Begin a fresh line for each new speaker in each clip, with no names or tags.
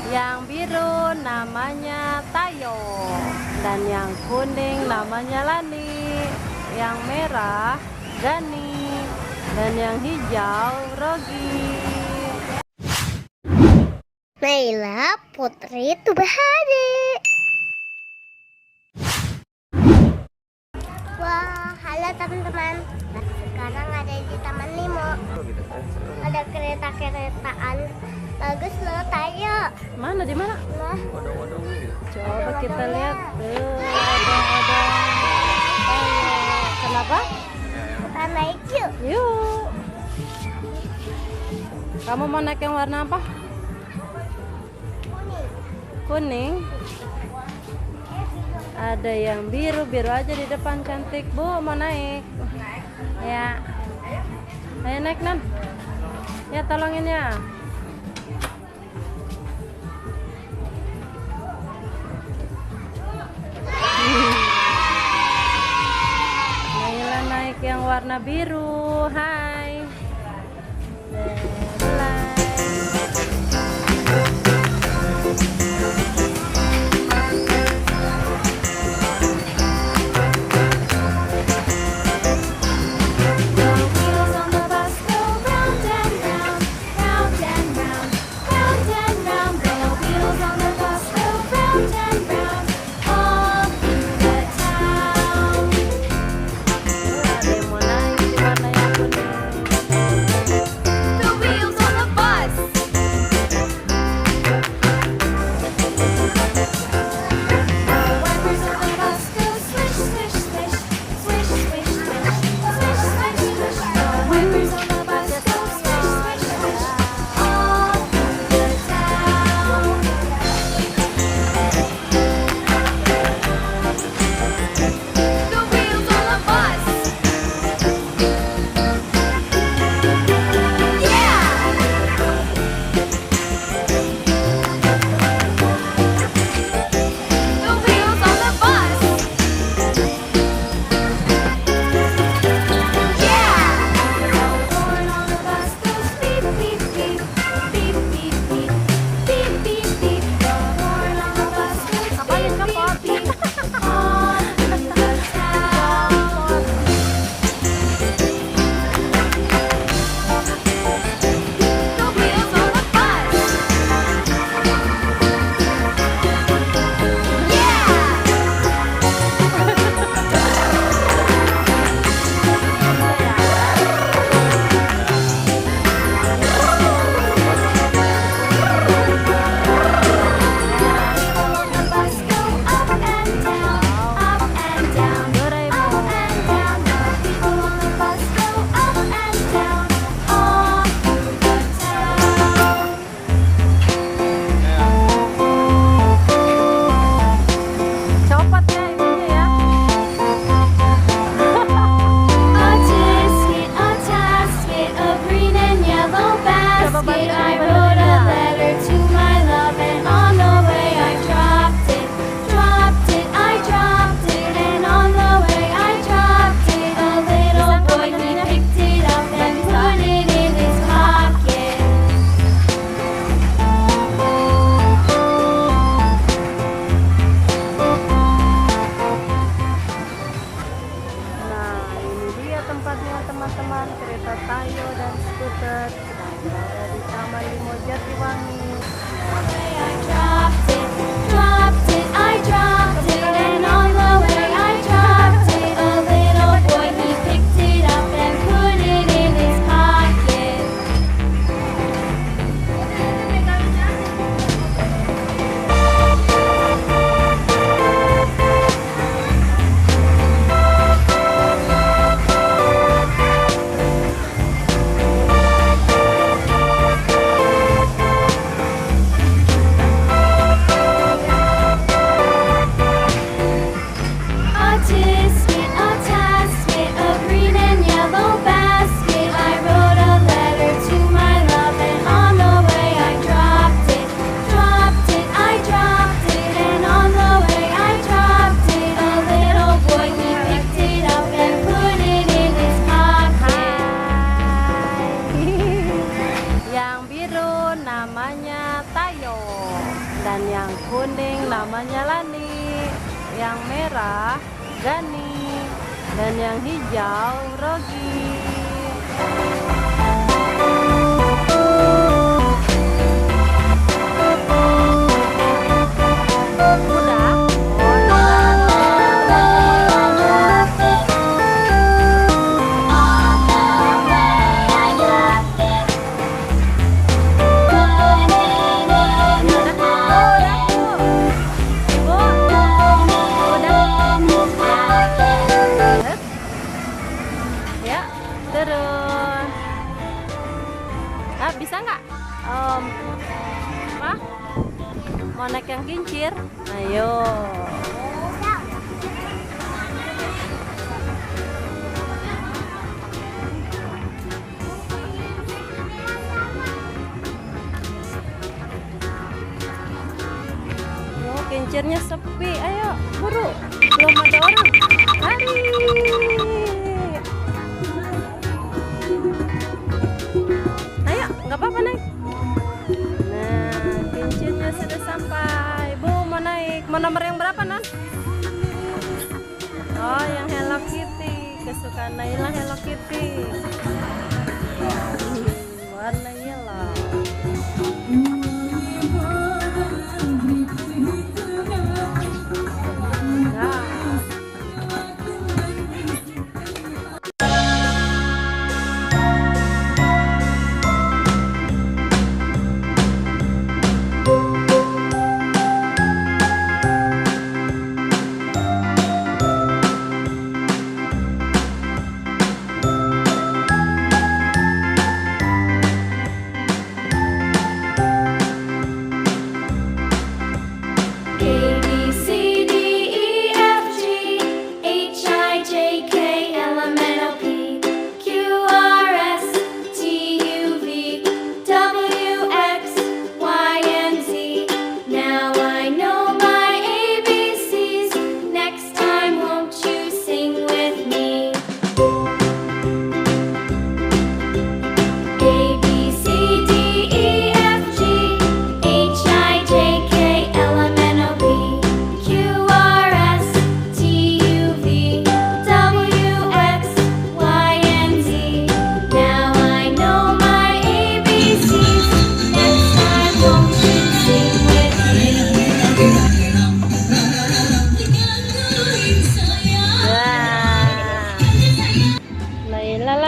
Yang biru namanya Tayo, dan yang kuning namanya Lani, yang merah Gani, dan yang hijau Rogi.
Naila Putri Tubahari. Wah, halo teman-teman. Sekarang ada di Taman Limo. Ada kereta-keretaan. Bagus loh, Tayo.
Mana di mana?
Nah,
Coba kita lihat. Ada. Tayo. Kenapa?
kita naik yuk.
Yuk. Kamu mau naik yang warna apa? Kuning. Ada yang biru aja di depan, cantik. Bu, mau naik? Ya. Ayo naik, Nan. Ya, tolongin ya. Naila naik yang warna biru. Hai. Ada yang mau naik di warna yang kuning. Dan yang kuning namanya Lani, yang merah Gani, dan yang hijau Rogi. Terus, bisa nggak? Apa? Mau naik yang kincir? Ayo. Oh, kincirnya sepi. Ayo, buru. Belum ada orang. Lari. Nggak apa-apa naik. Nah, kincirnya sudah sampai. Bu, mau naik. Mau nomor yang berapa, Non? Oh, yang Hello Kitty. Kesukaan Naila Hello Kitty. Warna yellow. Nah.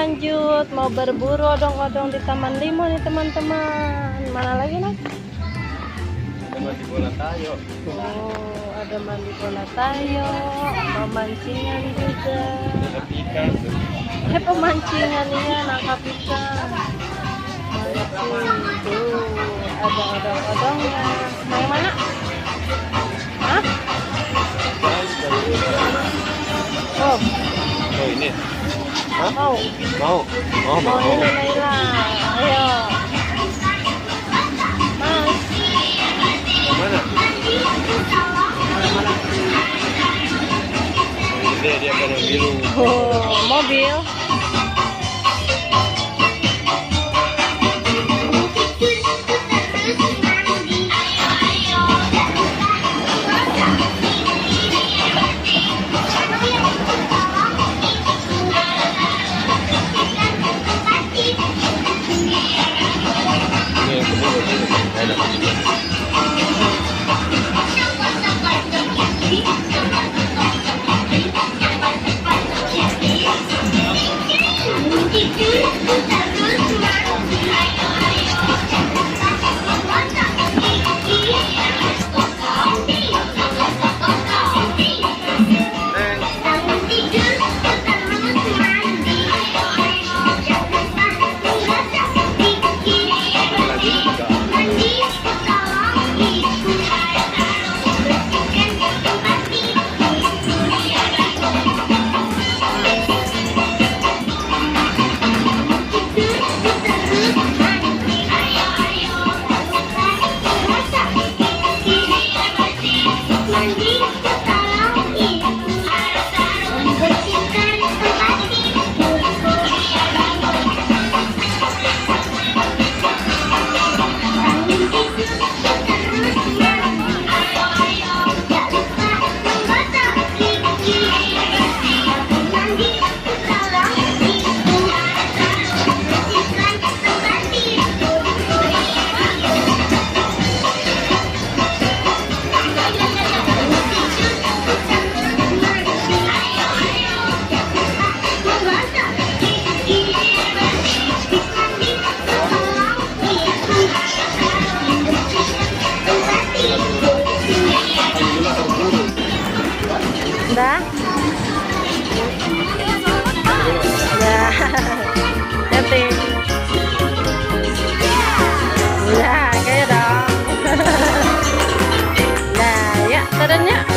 Lanjut mau berburu odong-odong di Taman Limo nih teman-teman. Mana lagi Nak?
Ada mandi bola tayo.
Oh, ada mandi bola tayo, pemancingan juga.
Ada ikan.
Pemancingan ya, nangkap ikan. Mancing tuh, ada odong-odongnya. Mau yang mana? Hah? Oh,
Oh ini. Hah?
mau.
Mau. Oh
Mau
mau.
ini Naila. Ayo. Mas.
Yang mana? Dia kan yang biru.
Oh, mobil.
Ini yang kedua. Ada.
Tadanya.